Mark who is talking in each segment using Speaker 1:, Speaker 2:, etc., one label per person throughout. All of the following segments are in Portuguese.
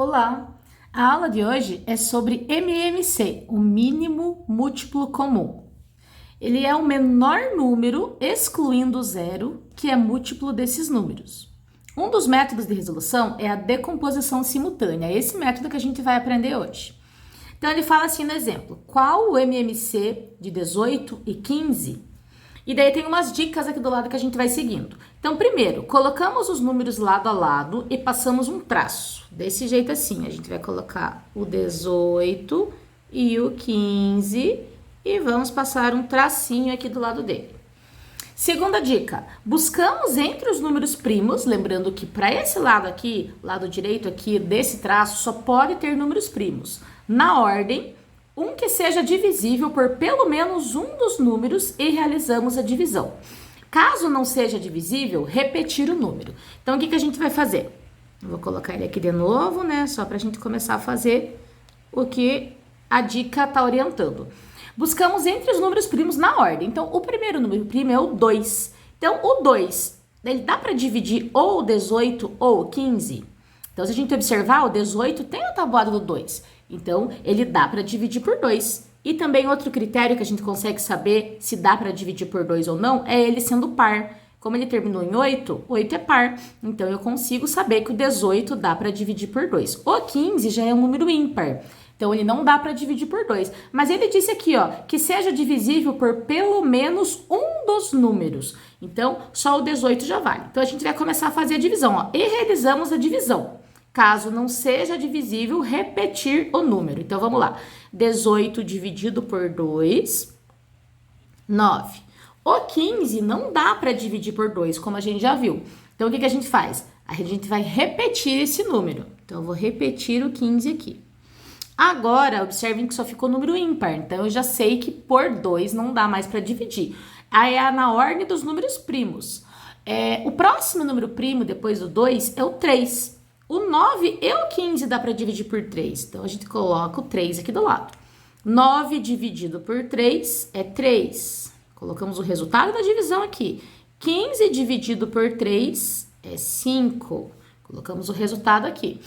Speaker 1: Olá! A aula de hoje é sobre MMC, o mínimo múltiplo comum. Ele é o menor número, excluindo o zero, que é múltiplo desses números. Um dos métodos de resolução é a decomposição simultânea, é esse método que a gente vai aprender hoje. Então, ele fala assim no exemplo, qual o MMC de 18 e 15? E daí tem umas dicas aqui do lado que a gente vai seguindo. Então, primeiro, colocamos os números lado a lado e passamos um traço. Desse jeito assim, a gente vai colocar o 18 e o 15 e vamos passar um tracinho aqui do lado dele. Segunda dica, buscamos entre os números primos, lembrando que para esse lado aqui, lado direito aqui desse traço, só pode ter números primos. Na ordem, um que seja divisível por pelo menos um dos números e realizamos a divisão. Caso não seja divisível, repetir o número. Então, o que a gente vai fazer? Eu vou colocar ele aqui de novo, né? Só para a gente começar a fazer o que a dica está orientando. Buscamos entre os números primos na ordem. Então, o primeiro número primo é o 2. Então, o 2, ele dá para dividir ou o 18 ou o 15? Então, se a gente observar, o 18 tem a tabuada do 2. Então, ele dá para dividir por 2. E também outro critério que a gente consegue saber se dá para dividir por 2 ou não é ele sendo par. Como ele terminou em 8, 8 é par. Então, eu consigo saber que o 18 dá para dividir por 2. O 15 já é um número ímpar. Então, ele não dá para dividir por 2. Mas ele disse aqui, ó, que seja divisível por pelo menos um dos números. Então, só o 18 já vale. Então, a gente vai começar a fazer a divisão, ó. E realizamos a divisão. Caso não seja divisível, repetir o número. Então, vamos lá. 18 dividido por 2, 9. O 15 não dá para dividir por 2, como a gente já viu. Então, o que a gente faz? A gente vai repetir esse número. Então, eu vou repetir o 15 aqui. Agora, observem que só ficou número ímpar. Então, eu já sei que por 2 não dá mais para dividir. Aí, é na ordem dos números primos. O próximo número primo, depois do 2, é o 3. O 9 e o 15 dá para dividir por 3. Então, a gente coloca o 3 aqui do lado. 9 dividido por 3 é 3. Colocamos o resultado da divisão aqui. 15 dividido por 3 é 5. Colocamos o resultado aqui.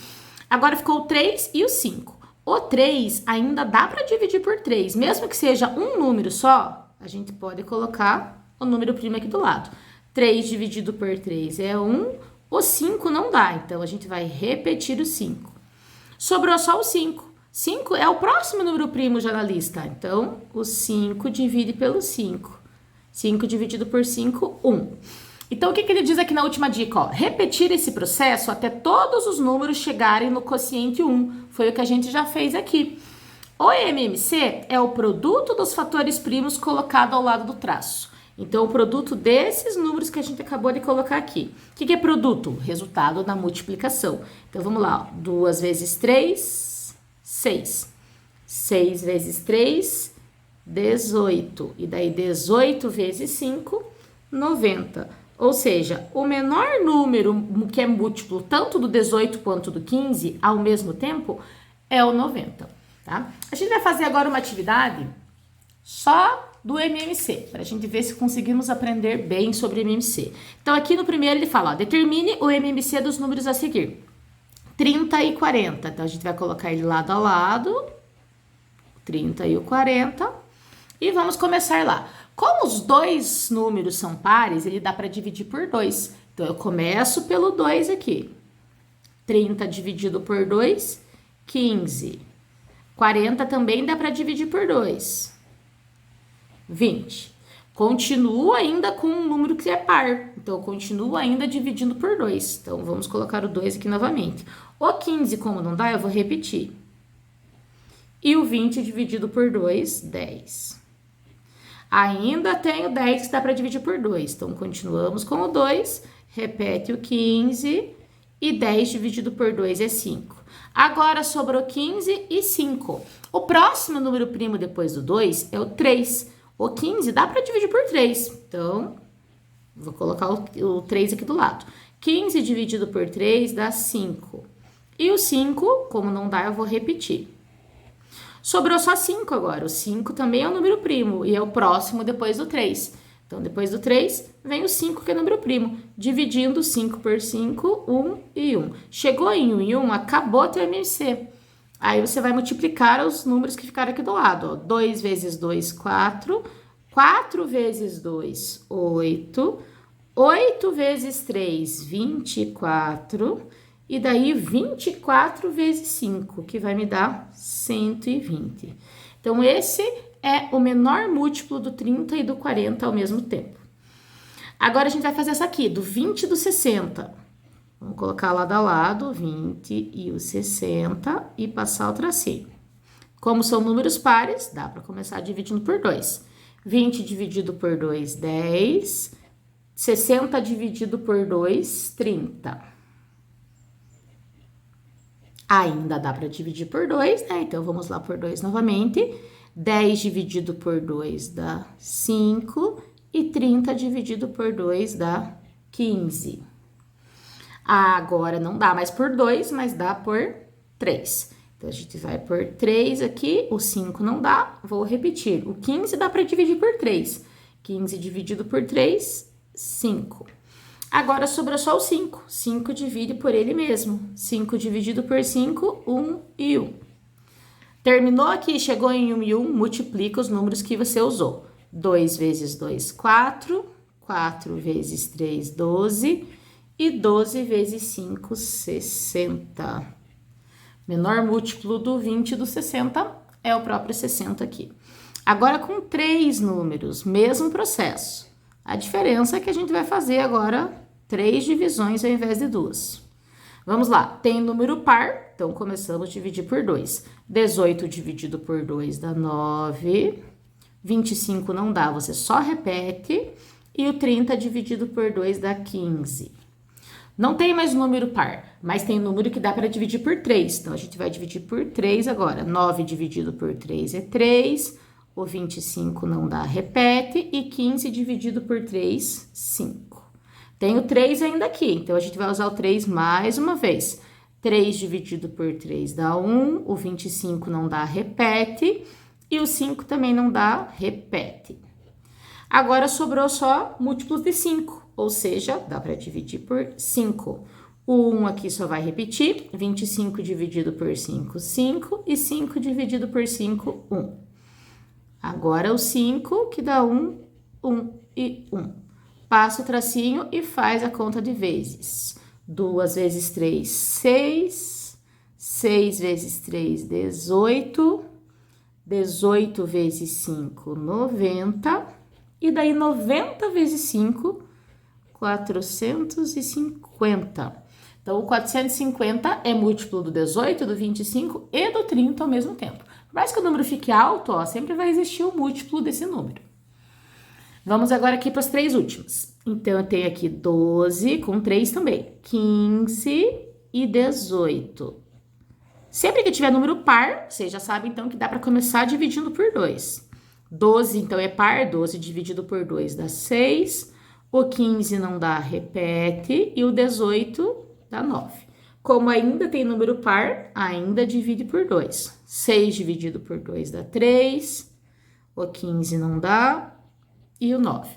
Speaker 1: Agora, ficou o 3 e o 5. O 3 ainda dá para dividir por 3. Mesmo que seja um número só, a gente pode colocar o número primo aqui do lado. 3 dividido por 3 é 1. O 5 não dá, então a gente vai repetir o 5. Sobrou só o 5. 5 é o próximo número primo já na lista. Então, o 5 divide pelo 5. 5 dividido por 5, 1. Então, o que ele diz aqui na última dica? Ó, repetir esse processo até todos os números chegarem no quociente 1. Foi o que a gente já fez aqui. O MMC é o produto dos fatores primos colocado ao lado do traço. Então, o produto desses números que a gente acabou de colocar aqui. O que é produto? Resultado da multiplicação. Então, vamos lá. 2 vezes 3, 6. 6 vezes 3, 18. E daí, 18 vezes 5, 90. Ou seja, o menor número que é múltiplo tanto do 18 quanto do 15 ao mesmo tempo é o 90, tá? A gente vai fazer agora uma atividade só do MMC, para a gente ver se conseguimos aprender bem sobre MMC. Então, aqui no primeiro ele fala, ó, determine o MMC dos números a seguir. 30 e 40. Então, a gente vai colocar ele lado a lado, 30 e o 40, e vamos começar lá. Como os dois números são pares, ele dá para dividir por 2. Então, eu começo pelo 2 aqui. 30 dividido por 2, 15. 40 também dá para dividir por 2. 20. Continuo ainda com um número que é par. Então, eu continuo ainda dividindo por 2. Então, vamos colocar o 2 aqui novamente. O 15, como não dá, eu vou repetir. E o 20 dividido por 2, 10. Ainda tenho 10 que dá para dividir por 2. Então, continuamos com o 2. Repete o 15. E 10 dividido por 2 é 5. Agora, sobrou 15 e 5. O próximo número primo depois do 2 é o 3. O 15 dá para dividir por 3. Então, vou colocar o 3 aqui do lado. 15 dividido por 3 dá 5. E o 5, como não dá, eu vou repetir. Sobrou só 5 agora. O 5 também é um número primo e é o próximo depois do 3. Então, depois do 3, vem o 5, que é número primo. Dividindo 5 por 5, 1 e 1. Chegou em 1 e 1, acabou teu MMC. Aí, você vai multiplicar os números que ficaram aqui do lado. Ó. 2 vezes 2, 4. 4 vezes 2, 8. 8 vezes 3, 24. E daí, 24 vezes 5, que vai me dar 120. Então, esse é o menor múltiplo do 30 e do 40 ao mesmo tempo. Agora, a gente vai fazer essa aqui, do 20 e do 60. Vamos colocar lado a lado, 20 e o 60, e passar o tracinho. Como são números pares, dá para começar dividindo por 2. 20 dividido por 2, 10. 60 dividido por 2, 30. Ainda dá para dividir por 2, né? Então, vamos lá por 2 novamente. 10 dividido por 2 dá 5. E 30 dividido por 2 dá 15. Agora, não dá mais por 2, mas dá por 3. Então, a gente vai por 3 aqui. O 5 não dá. Vou repetir. O 15 dá para dividir por 3. 15 dividido por 3, 5. Agora, sobrou só o 5. 5 divide por ele mesmo. 5 dividido por 5, 1 e 1. Terminou aqui, chegou em 1 e 1, multiplica os números que você usou. 2 vezes 2, 4. 4 vezes 3, 12. E 12 vezes 5, 60. Menor múltiplo do 20 e do 60 é o próprio 60 aqui. Agora, com 3 números, mesmo processo. A diferença é que a gente vai fazer agora 3 divisões ao invés de 2. Vamos lá, tem número par, então começamos a dividir por 2. 18 dividido por 2 dá 9. 25 não dá, você só repete. E o 30 dividido por 2 dá 15. Não tem mais número par, mas tem número que dá para dividir por 3. Então, a gente vai dividir por 3 agora. 9 dividido por 3 é 3. O 25 não dá, repete. E 15 dividido por 3, 5. Tem o 3 ainda aqui, então a gente vai usar o 3 mais uma vez. 3 dividido por 3 dá 1. O 25 não dá, repete. E o 5 também não dá, repete. Agora, sobrou só múltiplos de 5. Ou seja, dá para dividir por 5. O 1 aqui só vai repetir. 25 dividido por 5, 5. E 5 dividido por 5, 1. Agora, o 5, que dá 1, 1 e 1. Passa o tracinho e faz a conta de vezes. 2 vezes 3, 6. 6 vezes 3, 18. 18 vezes 5, 90. E daí, 90 vezes 5, 450. Então, o 450 é múltiplo do 18, do 25 e do 30 ao mesmo tempo. Por mais que o número fique alto, ó, sempre vai existir o múltiplo desse número. Vamos agora aqui para as 3 últimas. Então, eu tenho aqui 12 com 3 também. 15 e 18. Sempre que tiver número par, vocês já sabem, então, que dá para começar dividindo por 2. 12, então, é par. 12 dividido por 2 dá 6. O 15 não dá, repete. E o 18 dá 9. Como ainda tem número par, ainda divide por 2. 6 dividido por 2 dá 3. O 15 não dá. E o 9.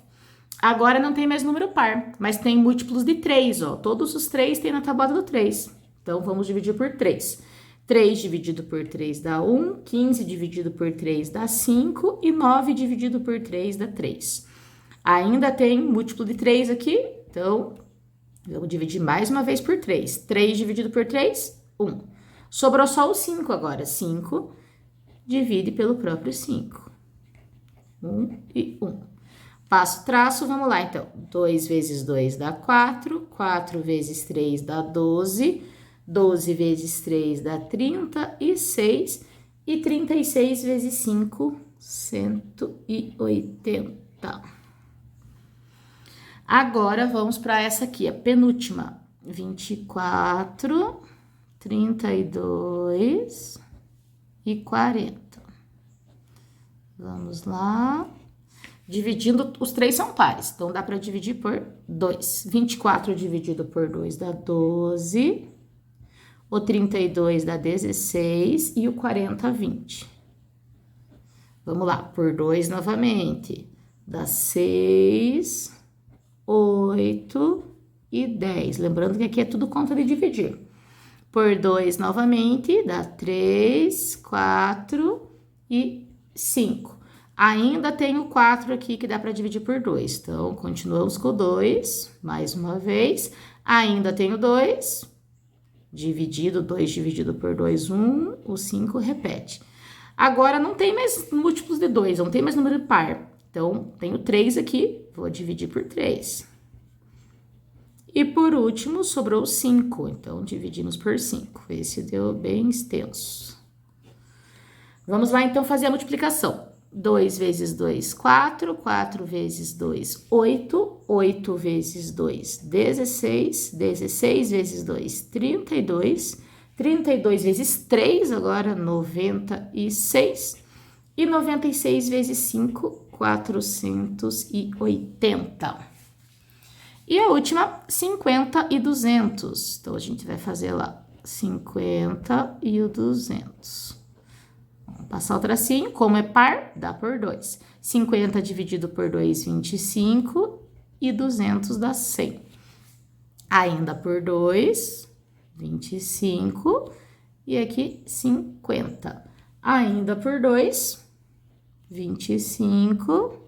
Speaker 1: Agora não tem mais número par, mas tem múltiplos de 3, ó. Todos os 3 tem na tabuada do 3. Então, vamos dividir por 3. 3 dividido por 3 dá 1, 15 dividido por 3 dá 5 e 9 dividido por 3 dá 3. Ainda tem múltiplo de 3 aqui, então, vamos dividir mais uma vez por 3. 3 dividido por 3, 1. Sobrou só o 5 agora. 5 divide pelo próprio 5. 1 e 1. Passo o traço, vamos lá, então. 2 vezes 2 dá 4. 4 vezes 3 dá 12. 12 vezes 3 dá 36. E 36 vezes 5, 180. Agora, vamos para essa aqui, a penúltima. 24, 32 e 40. Vamos lá. Dividindo, os 3 são pares, então dá para dividir por 2. 24 dividido por 2 dá 12. O 32 dá 16 e o 40, 20. Vamos lá, por 2 novamente. dá 6, 8 e 10. Lembrando que aqui é tudo conta de dividir. Por 2 novamente, dá 3, 4 e 5. Ainda tem o 4 aqui que dá para dividir por 2. Então, continuamos com o 2, mais uma vez. Ainda tem o 2, dividido, 2 dividido por 2, 1. O 5 repete. Agora, não tem mais múltiplos de 2, não tem mais número par. Então, tenho 3 aqui, vou dividir por 3. E por último, sobrou 5. Então, dividimos por 5. Esse deu bem extenso. Vamos lá, então, fazer a multiplicação. 2 vezes 2, 4. 4 vezes 2, 8. 8 vezes 2, 16. 16 vezes 2, 32. 32 vezes 3, agora 96. E 96 vezes 5, 480. E a última, 50 e 200. Então, a gente vai fazer lá 50 e o 200. Vamos passar o tracinho. Como é par, dá por 2. 50 dividido por 2, 25. E 200 dá 100. Ainda por 2, 25. E aqui, 50. Ainda por 2, 25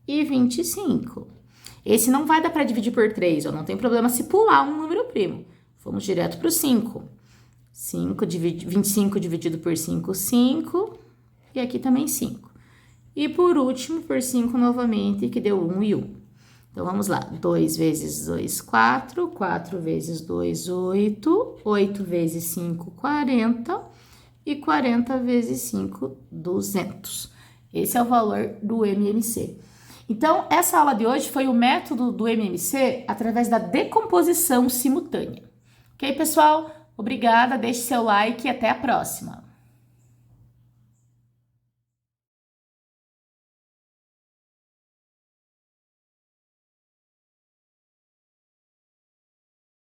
Speaker 1: e 25. Esse não vai dar para dividir por 3, ó, não tem problema se pular um número primo. Vamos direto para o 5. 25 dividido por 5, 5. E aqui também 5. E por último, por 5 novamente, que deu 1 e 1. Então, vamos lá. 2 vezes 2, 4. 4 vezes 2, 8. 8 vezes 5, 40. E 40 vezes 5, 200. Esse é o valor do MMC. Então, essa aula de hoje foi o método do MMC através da decomposição simultânea. Ok, pessoal? Obrigada, deixe seu like e até a próxima.